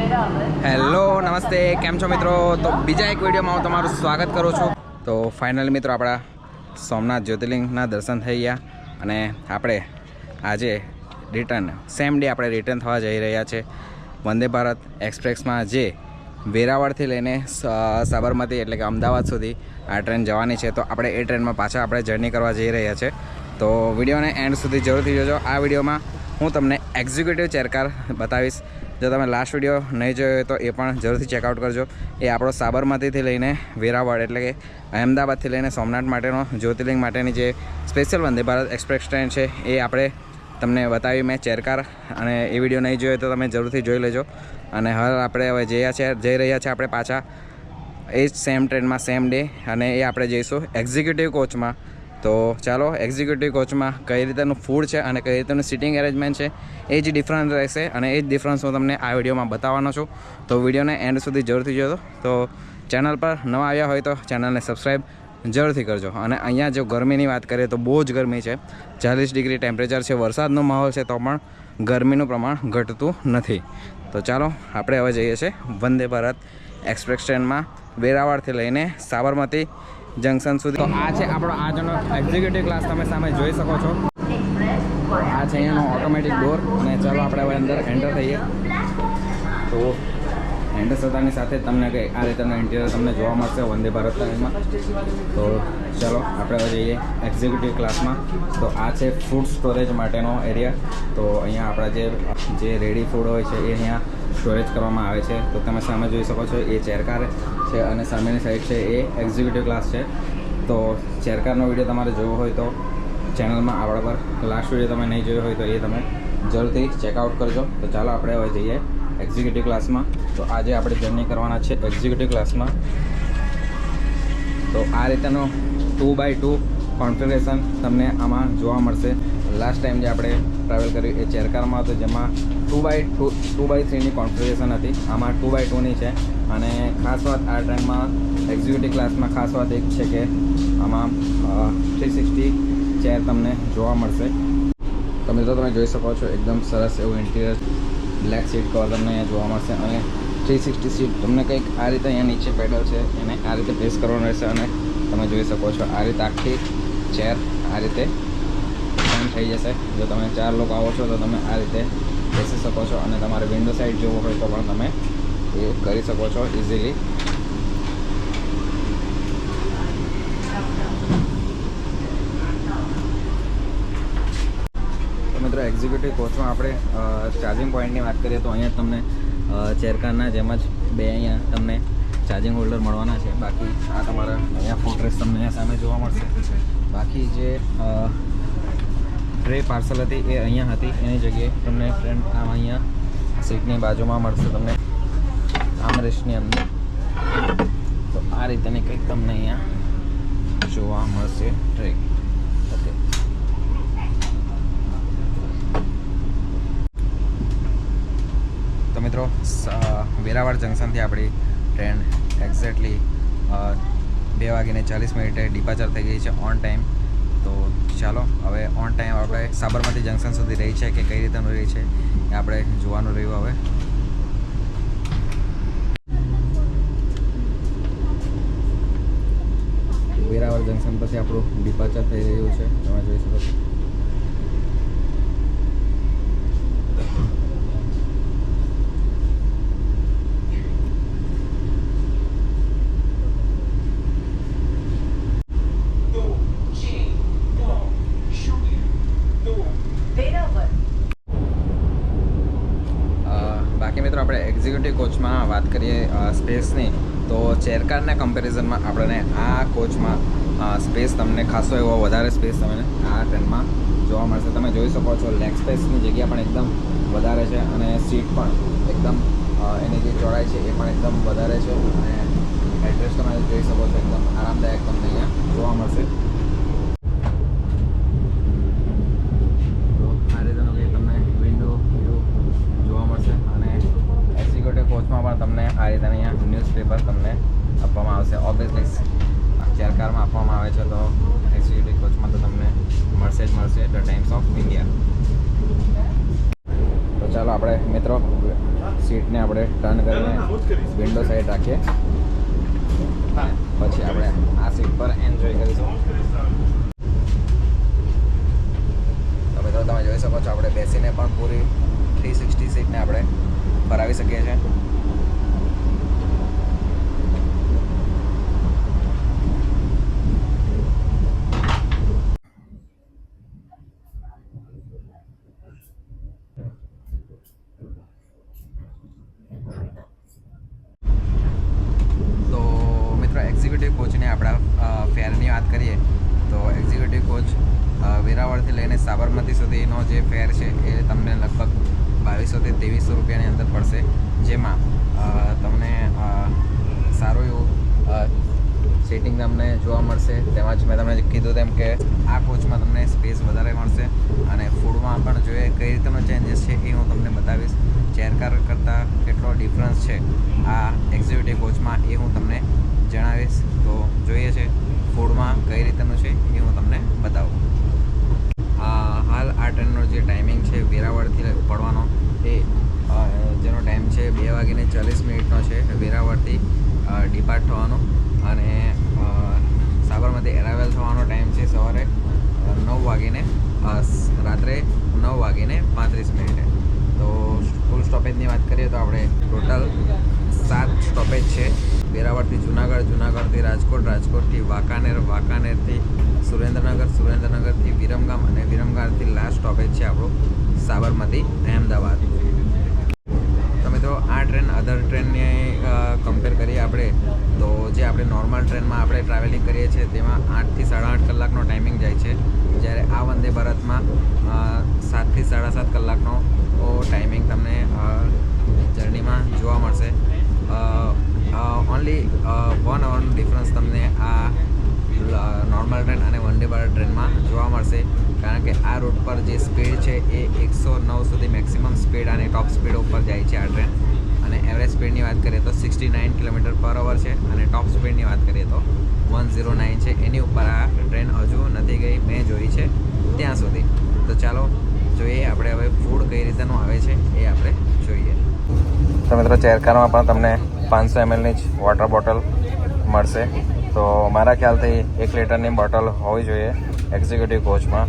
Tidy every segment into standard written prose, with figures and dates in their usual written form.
Hello નમસ્તે, કેમ છો મિત્રો? તો બીજા એક વિડીયોમાં હું તમારું સ્વાગત કરું છું. તો ફાઇનલી મિત્રો આપણા સોમનાથ જ્યોતિર્લિંગના દર્શન થઈ ગયા અને આપણે આજે સેમ ડે આપણે રિટર્ન થવા જઈ રહ્યા છે વંદે ભારત એક્સપ્રેસમાં, જે વેરાવળથી લઈને સાબરમતી એટલે કે અમદાવાદ સુધી આ ટ્રેન જવાની છે. તો આપણે એ ટ્રેનમાં પાછા આપણે જર્ની કરવા જઈ રહ્યા છે. તો વિડીયોને એન્ડ સુધી જરૂરથી જોજો. આ વિડીયોમાં હું તમને એક્ઝિક્યુટિવ ચેરકાર બતાવીશ. જો તમે લાસ્ટ વિડીયો નહીં જોયો તો એ પણ જરૂરથી ચેકઆઉટ કરજો. એ આપણો સાબરમતીથી લઈને વેરાવળ એટલે કે અમદાવાદથી લઈને સોમનાથ માટેનો જ્યોતિર્લિંગ માટેની જે special Vande Bharat express train છે એ આપણે તમને બતાવી મેં ચેરકાર. અને એ વિડીયો નહીં જોયો તો તમે જરૂરથી જોઈ લેજો. અને આપણે હવે જઈ રહ્યા છે આપણે પાછા એ જ સેમ ટ્રેનમાં સેમ ડે, અને એ આપણે જઈશું એક્ઝિક્યુટિવ કોચમાં. તો ચાલો, એક્ઝિક્યુટિવ કોચમાં કઈ રીતનું ફૂડ છે અને કઈ રીતનું સિટિંગ એરેન્જમેન્ટ છે એ જ ડિફરન્સ રહેશે, અને એ જ ડિફરન્સ હું તમને આ વિડીયોમાં બતાવવાનો છું. તો વિડીયોને એન્ડ સુધી જરૂરથી જોજો. તો ચેનલ પર નવા આવ્યા હોય તો ચેનલને સબસ્ક્રાઈબ જરૂરથી કરજો. અને અહીંયા જો ગરમીની વાત કરીએ તો બહુ જ ગરમી છે, 40 ડિગ્રી ટેમ્પરેચર છે, વરસાદનો માહોલ છે, તો પણ ગરમીનું પ્રમાણ ઘટતું નથી. તો ચાલો આપણે હવે જઈએ છીએ વંદે ભારત એક્સપ્રેસ ટ્રેનમાં વેરાવળથી લઈને સાબરમતી જંકશન સુધી. તો આ છે આપણો આજનો એક્ઝિક્યુટિવ ક્લાસ, તમે સામે જોઈ શકો છો. આ છે અહીંયાનો ઓટોમેટિક ડોર. અને ચાલો આપણે હવે અંદર એન્ટર થઈએ. તો એન્ટર થતાની સાથે જ તમને કંઈ આ રીતના ઇન્ટિરિયર તમને જોવા મળશે વંદે ભારત ટ્રેનમાં. તો ચાલો આપણે હવે જઈએ એક્ઝિક્યુટિવ ક્લાસમાં. તો આ છે ફૂડ સ્ટોરેજ માટેનો એરિયા. તો અહીંયા આપણા જે રેડી ફૂડ હોય છે એ અહીંયા સ્ટોરેજ કરવામાં આવે છે. તો તમે સામે જોઈ શકો છો એ ચેરકાર છે, અને સામેની સાઈડ છે એ એક્ઝિક્યુટિવ ક્લાસ છે. તો ચેરકારનો વિડીયો તમારે જોવો હોય તો ચેનલમાં આપણા પર લાસ્ટ વિડીયો તમે નહીં જોયો હોય તો એ તમે જરૂરથી ચેકઆઉટ કરજો. તો ચાલો આપણે હવે જઈએ એક્ઝિક્યુટિવ ક્લાસમાં. તો આજે આપણે જર્ની કરવાના છે એક્ઝિક્યુટિવ ક્લાસમાં. તો આ રીતેનો 2x2 કોન્ફિગરેશન તમને આમાં જોવા મળશે. લાસ્ટ ટાઈમ જે આપણે ટ્રાવેલ કર્યું એ ચેરકારમાં હતું, જેમાં 2x3ની કોન્ફિગરેશન હતી. આમાં 2x2ની છે. અને ખાસ વાત આ ટ્રેનમાં એક્ઝિક્યુટિવ ક્લાસમાં ખાસ વાત એક છે કે આમાં 360 ચેર તમને જોવા મળશે. તો મિત્રો તમે જોઈ શકો છો એકદમ સરસ એવું ઇન્ટિરિયર, બ્લેક સીટ કવર તમને અહીંયા જોવા મળશે. અને 360 સીટ તમને કંઈક આ રીતે અહીંયા નીચે પેડલ છે એને આ રીતે પ્રેસ કરવાનું રહેશે, અને તમે જોઈ શકો છો આ રીતે આખી ચેર આ રીતે બંધ થઈ જશે. જો તમે 4 લોકો આવો છો તો તમે આ રીતે બેસી શકો છો, અને તમારે વિન્ડો સાઈડ જોવો હોય તો પણ તમે એ કરી શકો છો ઇઝીલી. તો મિત્રો એક્ઝિક્યુટિવ કોચમાં આપણે ચાર્જિંગ પોઈન્ટની વાત કરીએ તો અહીંયા તમને ચેરકારના જેમ જ બે અહીંયા તમને ચાર્જિંગ હોલ્ડર મળવાના છે. બાકી આ તમારા અહીંયા ફૂટરેસ તમને અહીંયા સામે જોવા મળશે. બાકી જે ટ્રે પાર્સલ હતી એ અહીંયા હતી, એની જગ્યાએ તમને ફ્રેન્ડ આમ અહીંયા સીટની બાજુમાં મળશે તમને આર્મરેસ્ટની અંદર. તો આ રીતેની કંઈક તમને અહીંયા જોવા મળશે ટ્રે. ઓકે, તો મિત્રો વેરાવળ જંકશનથી આપણી ટ્રેન એક્ઝેક્ટલી 2:40 ડિપાર્ચર થઈ ગઈ છે ઓન ટાઈમ. તો ચાલો હવે ઓન ટાઈમ આપણે સાબરમતી જંકશન સુધી રહી છે કે કઈ રીતનું રહી છે એ આપણે જોવાનું રહ્યું. હવે વેરાવળ જંકશન પછી આપણું ડિપાર્ચર થઈ રહ્યું છે, તમે જોઈ શકો છો. બાકી મિત્રો આપણે એક્ઝિક્યુટિવ કોચમાં વાત કરીએ સ્પેસની, તો ચેરકારના કમ્પેરિઝનમાં આપણને આ કોચમાં સ્પેસ તમને ખાસો એવો વધારે સ્પેસ તમને આ ટ્રેનમાં જોવા મળશે. તમે જોઈ શકો છો લેગ સ્પેસની જગ્યા પણ એકદમ વધારે છે, અને સીટ પણ એકદમ એની જે ચોડાઈ છે એ પણ એકદમ વધારે છે. અને એડ્રેસ તમે જોઈ શકો છો એકદમ આરામદાયક તમને અહીંયા જોવા મળશે. કોચમાં પણ તમને આ રીતે અહીંયા ન્યૂઝપેપર તમને આપવામાં આવશે. ઓબ્વિયસલી ચેરકારમાં આપવામાં આવે છે, તો એક્ઝિક્યુટિવ કોચમાં તો તમને મળશે જ મળશે ધ ટાઈમ્સ ઓફ ઇન્ડિયા. તો ચાલો આપણે મિત્રો સીટને આપણે ટર્ન કરીને વિન્ડો સાઈડ રાખીએ, પછી આપણે આ સીટ પર એન્જોય કરીશું. તો મિત્રો તમે જોઈ શકો છો આપણે બેસીને પણ પૂરી 360 સીટને આપણે ફરાવી શકીએ છીએ. એક્ઝિક્યુટિવ કોચને આપણા ફેરની વાત કરીએ તો એક્ઝિક્યુટિવ કોચ વેરાવળથી લઈને સાબરમતી સુધીનો જે ફેર છે એ તમને લગભગ 2200 થી 2300 રૂપિયાની અંદર પડશે, જેમાં તમને સારું એવું સીટિંગ તમને જોવા મળશે. તેમજ મેં તમને કીધું તેમ કે આ કોચમાં તમને સ્પેસ વધારે મળશે અને ફૂડમાં પણ જોઈએ કઈ રીતનો ચેન્જીસ છે એ હું તમને બતાવીશ. ચેર કાર કરતાં કેટલો ડિફરન્સ છે આ એક્ઝિક્યુટિવ કોચમાં એ હું તમને જણાવીશ. તો જોઈએ છે ફૂડમાં કઈ રીતનું છે એ હું તમને બતાવું. હાલ આ ટ્રેનનો જે ટાઈમિંગ છે વેરાવળથી પડવાનો એ જેનો ટાઈમ છે 2:40 છે વેરાવળથી ડિપાર્ટ થવાનો, અને સાબરમતી એરાવેલ થવાનો ટાઈમ છે સવારે 9 રાત્રે 9:35. તો ફૂલ સ્ટોપેજની વાત કરીએ તો આપણે ટોટલ 7 સ્ટોપેજ છે. વેરાવળથી જુનાગઢ, જુનાગઢથી રાજકોટ, રાજકોટથી વાંકાનેર, વાંકાનેરથી સુરેન્દ્રનગરથી વિરમગામ અને વિરમગામથી લાસ્ટ સ્ટોપેજ છે આપણું સાબરમતી અહેમદાબાદ. તો મિત્રો આ ટ્રેન અધર ટ્રેનની કમ્પેર કરીએ આપણે તો જે આપણે નોર્મલ ટ્રેનમાં આપણે ટ્રાવેલિંગ કરીએ છીએ તેમાં 8 થી 8.5 કલાકનો ટાઈમિંગ જાય છે, જ્યારે આ વંદે ભારતમાં 7 થી 7.5 કલાકનો ટાઈમિંગ તમને જર્નીમાં જોવા મળશે. ઓનલી 1 અવરનું ડિફરન્સ તમને આ નોર્મલ ટ્રેન અને વંદે ભારત ટ્રેનમાં જોવા મળશે, કારણ કે આ રૂટ પર જે સ્પીડ છે એ 109 સુધી મેક્સિમમ સ્પીડ અને ટોપ સ્પીડ ઉપર જાય છે આ ટ્રેન. અને એવરેજ સ્પીડની વાત કરીએ તો 69 km/h છે અને ટોપ સ્પીડની વાત કરીએ તો 109 છે. એની ઉપર આ ટ્રેન હજુ નથી ગઈ, મેં જોઈ છે ત્યાં સુધી. તો ચાલો જોઈએ આપણે હવે ફૂડ કઈ રીતનું આવે છે એ આપણે જોઈએ. તો મિત્રો ચેરકારમાં પણ તમને 500 mlની જ વોટર બોટલ મળશે. તો મારા ખ્યાલથી 1 લીટરની બોટલ હોવી જોઈએ એક્ઝિક્યુટિવ કોચમાં.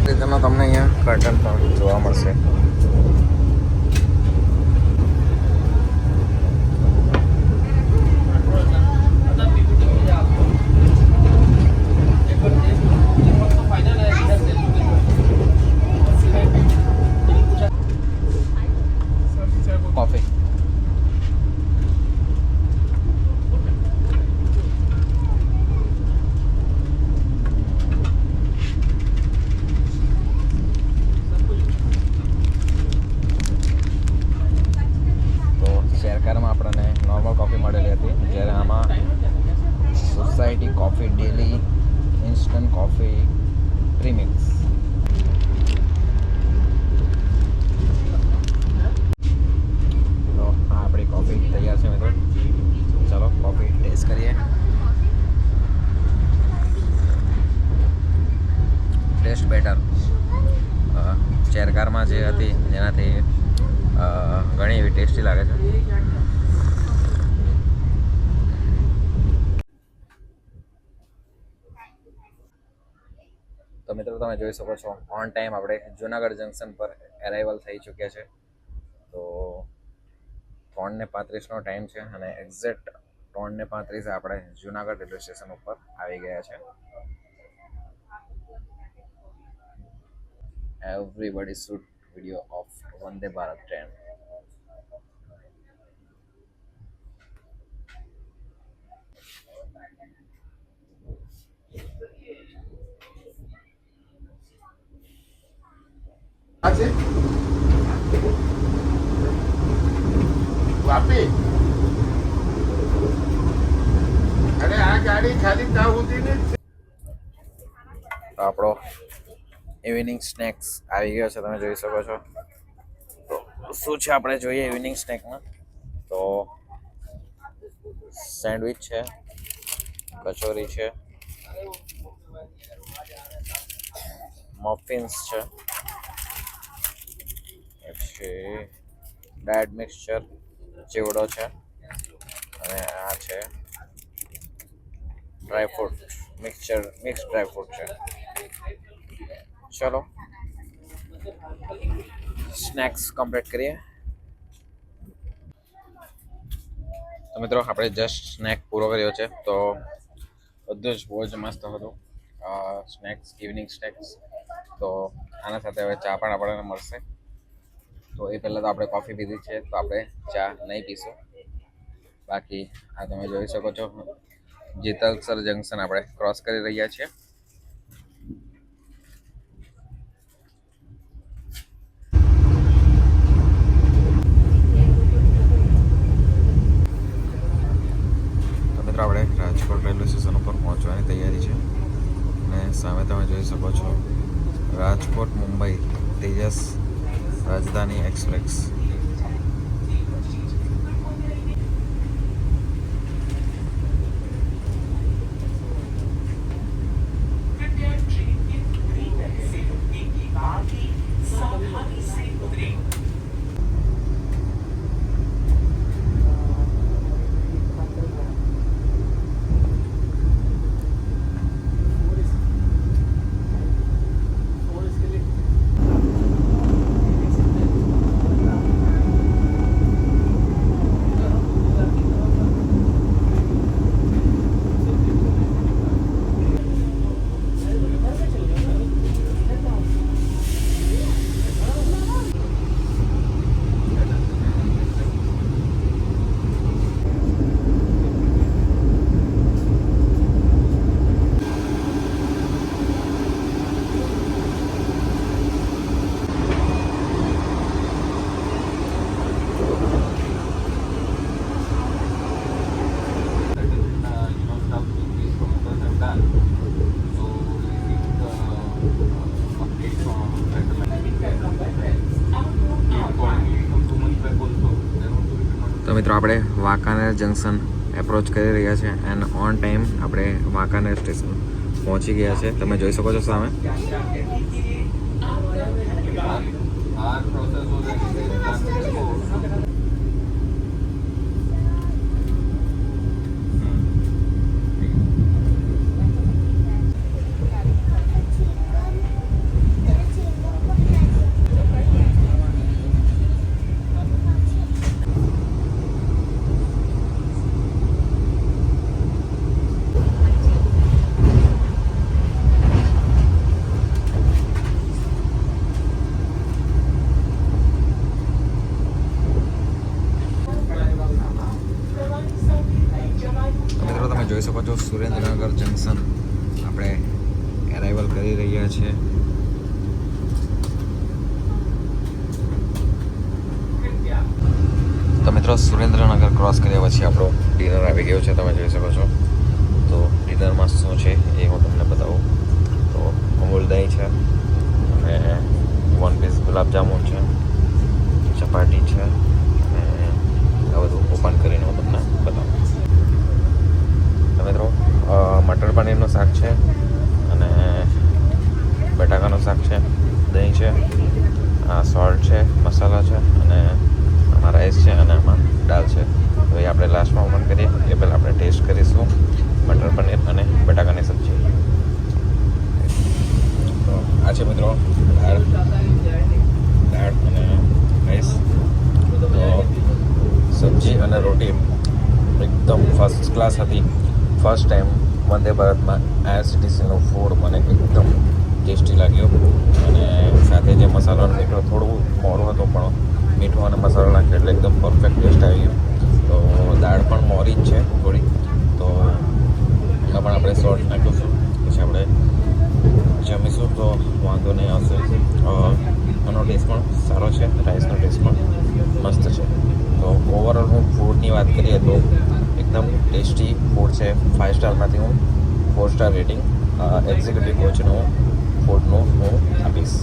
રીતનો તમને અહીંયા કર્ટન પણ જોવા મળશે. કોફી શેરકારમાં આપણને નોર્મલ કોફી મળેલી હતી, જ્યારે આમાં society coffee daily instant coffee premix. તો આ આપણી કોફી તૈયાર છે મિત્રો. ચાલો કોફી ટેસ્ટ કરીએ. ટેસ્ટ બેટર ચેરકારમાં જે હતી જેનાથી ઘણી એવી ટેસ્ટી લાગે છે. તો મિત્રો તમે જોઈ શકો છો ઓન ટાઈમ આપણે જુનાગઢ જંકશન પર અરાઇવલ થઈ ચૂક્યા છે. તો 3:35નો ટાઈમ છે અને એક્ઝેક્ટ 3:35 આપણે જુનાગઢ રેલવે સ્ટેશન ઉપર આવી ગયા છે. Everybody shoot video of Vande Bharat train. Vapi અને આ ગાડી ખાલી ત્યાં સુધી આપણો ઇવનિંગ સ્નેક્સ આવી ગયો છે, તમે જોઈ શકો છો. તો શું છે આપણે જોઈએ ઇવનિંગ સ્નેકમાં. તો સેન્ડવિચ છે, કચોરી છે, મફિન્સ છે, પછી બ્રેડ મિક્સચર ચેવડો છે, અને આ છે ડ્રાયફ્રૂટ મિક્સચર મિક્સ ડ્રાયફ્રૂટ છે. ચલો સ્નેક્સ કમ્પ્લીટ કરીએ. તો મિત્રો આપણે જસ્ટ સ્નેક પૂરો કર્યો છે. તો બધું જ બહુ જ મસ્ત હતું સ્નેક્સ, ઇવનિંગ સ્નેક્સ. તો આના સાથે હવે ચા પણ આપણને મળશે. તો એ પહેલાં તો આપણે કોફી પીધી છે, તો આપણે ચા નહીં પીશું. બાકી આ તમે જોઈ શકો છો જેતલસર જંકશન આપણે ક્રોસ કરી રહ્યા છીએ. આપણે રાજકોટ રેલવે સ્ટેશન ઉપર પહોંચવાની તૈયારી છે, અને સામે તમે જોઈ શકો છો રાજકોટ મુંબઈ તેજસ રાજધાની એક્સપ્રેસ. તો મિત્રો આપણે વાંકાનેર જંકશન એપ્રોચ કરી રહ્યા છે, એન્ડ ઓન ટાઈમ આપણે વાંકાનેર સ્ટેશન પહોંચી ગયા છે. તમે જોઈ શકો છો સામે. જોઈ શકો છો સુરેન્દ્રનગર જંકશન આપણે એરાઇવલ કરી રહ્યા છીએ. તો મિત્રો સુરેન્દ્રનગર ક્રોસ કર્યા પછી આપણો ડિનર આવી ગયો છે, તમે જોઈ શકો છો. તો ડિનરમાં શું છે એ હું તમને બતાવું. તો અમૂલ દહીં છે, અને 1 પીસ ગુલાબજામુન છે, ચપાટી છે, અને આ બધું ઓપન કરીને હું તમને બતાવું. મિત્રો મટર પનીરનું શાક છે, અને બટાકાનું શાક છે, દહીં છે, સોલ્ટ છે, મસાલા છે, અને આમાં રાઈસ છે, અને આમાં દાળ છે. તો એ આપણે લાસ્ટમાં ઓપન કરીએ એ પહેલાં આપણે ટેસ્ટ કરીશું મટર પનીર અને બટાકાની સબ્જી. તો આ છે મિત્રો દાળ અને રાઈસ. તો સબ્જી અને રોટી એકદમ ફર્સ્ટ ક્લાસ હતી. ફર્સ્ટ ટાઈમ વંદે ભારતમાં IRCTCનું ફૂડ મને એકદમ ટેસ્ટી લાગ્યું, અને સાથે જે મસાલાનો મીઠો થોડું મોરું હતું, પણ મીઠું અને મસાલો નાખ્યો એટલે એકદમ પરફેક્ટ ટેસ્ટ આવી ગયો. તો દાળ પણ મોરી જ છે થોડી, તો એમાં પણ આપણે સોલ્ટ નાખ્યું. પછી આપણે જમીશું તો વાંધો નહીં આવશે. આનો ટેસ્ટ પણ સારો છે, રાઈસનો ટેસ્ટ પણ મસ્ત છે. તો ઓવરઓલ હું ફૂડની વાત કરીએ તો એકદમ ટેસ્ટી ફૂડ છે. 5 સ્ટારમાંથી હું 4 સ્ટાર રેટિંગ એક્ઝિક્યુટિવ કોચનું ફૂડનું હું આપીશ.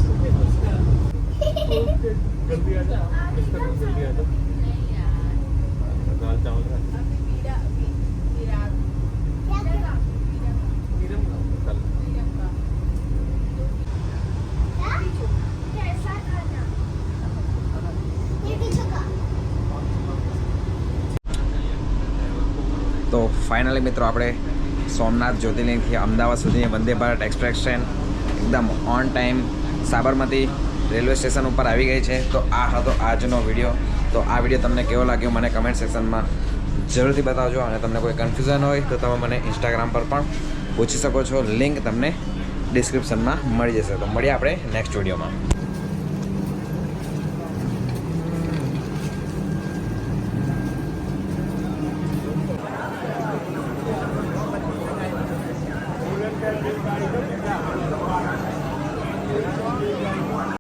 ફાઇનલી મિત્રો આપણે સોમનાથ જ્યોતિર્લિંગથી અમદાવાદ સુધીની વંદે ભારત એક્સપ્રેસ ટ્રેન એકદમ on time Sabarmati railway station ઉપર આવી ગઈ છે. તો આ હતો આજનો વિડીયો. તો આ વિડીયો તમને કેવો લાગ્યો મને કમેન્ટ સેક્શનમાં જરૂરથી બતાવજો. અને તમને કોઈ કન્ફ્યુઝન હોય તો તમે મને ઇન્સ્ટાગ્રામ પર પણ પૂછી શકો છો. લિંક તમને ડિસ્ક્રિપ્શનમાં મળી જશે. તો મળીએ આપણે નેક્સ્ટ વિડીયોમાં.